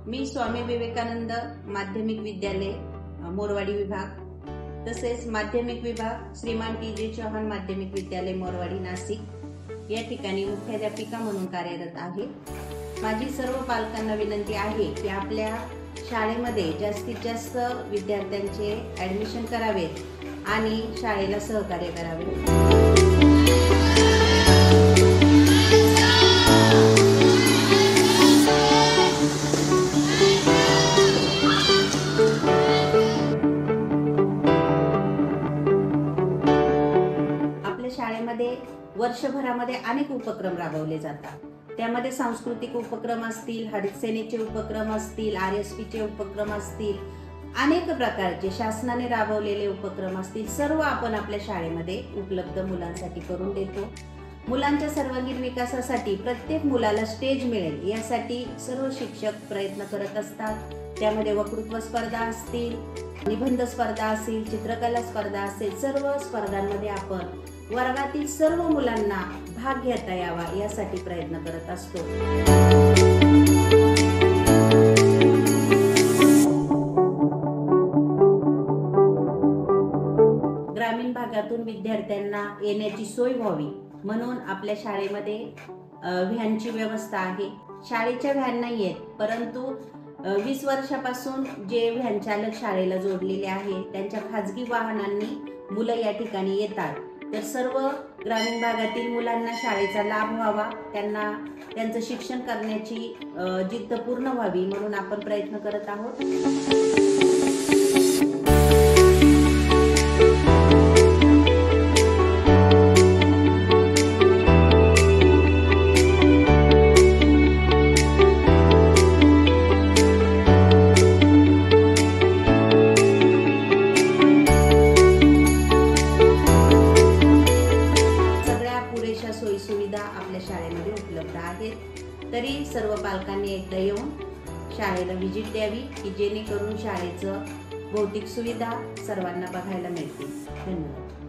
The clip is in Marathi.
मी स्वामी विवेकानंद माध्यमिक विद्यालय मोरवाडी विभाग तसेच माध्यमिक विभाग श्रीमान टी.जे. चौहान माध्यमिक विद्यालय मोरवाडी नाशिक या ठिकाणी मुख्याध्यापिका म्हणून कार्यरत आहे। माझी सर्व पालकांना विनंती आहे की आपल्या शाळेमध्ये जास्तीत जास्त विद्यार्थ्यांचे ऍडमिशन करावेत आणि शाळेला सहकार्य करावे। शाळेमध्ये वर्षभरामध्ये अनेक उपक्रम राबवले जातात। त्यामध्ये सांस्कृतिक उपक्रम असतील, हरित सेनेचे उपक्रम असतील, RSPचे उपक्रम असतील, अनेक प्रकारचे शासनाने राबवलेले उपक्रम असतील, सर्व आपण आपल्या शाळेमध्ये उपलब्ध मुलांसाठी करून देतो। मुलांच्या सर्वांगीण विकासासाठी प्रत्येक मुलाला स्टेज मिळेल यासाठी सर्व शिक्षक प्रयत्न करत असतात। त्यामध्ये वक्तृत्व स्पर्धा असतील, निबंध स्पर्धा असेल, चित्रकला स्पर्धा असेल, सर्व स्पर्धांमध्ये आपण वर्गातील सर्व मुलांना भाग घेता यावा यासाठी प्रयत्न करत असतो। ग्रामीण भागातून विद्यार्थ्यांना येण्याची सोय व्हावी म्हणून आपल्या शाळेमध्ये व्हॅनची व्यवस्था आहे। शाळेच्या व्हॅन नाही आहेत, परंतु 20 वर्षापासून जे व्हॅन चालक शाळेला जोडलेले आहे त्यांच्या खाजगी वाहनांनी मुलं या ठिकाणी येतात। तर सर्व ग्रामीण भागातील मुलांना शाळेचा लाभ व्हावा, त्यांना त्यांचं शिक्षण करण्याची जिद्द पूर्ण व्हावी म्हणून आपण प्रयत्न करत आहोत। सोयी सुविधा आपल्या शाळेमध्ये उपलब्ध आहेत। तरी सर्व पालकांनी एकदा येऊन शाळेला व्हिजिट द्यावी की जेणेकरून शाळेचं भौतिक सुविधा सर्वांना बघायला मिळतील। धन्यवाद।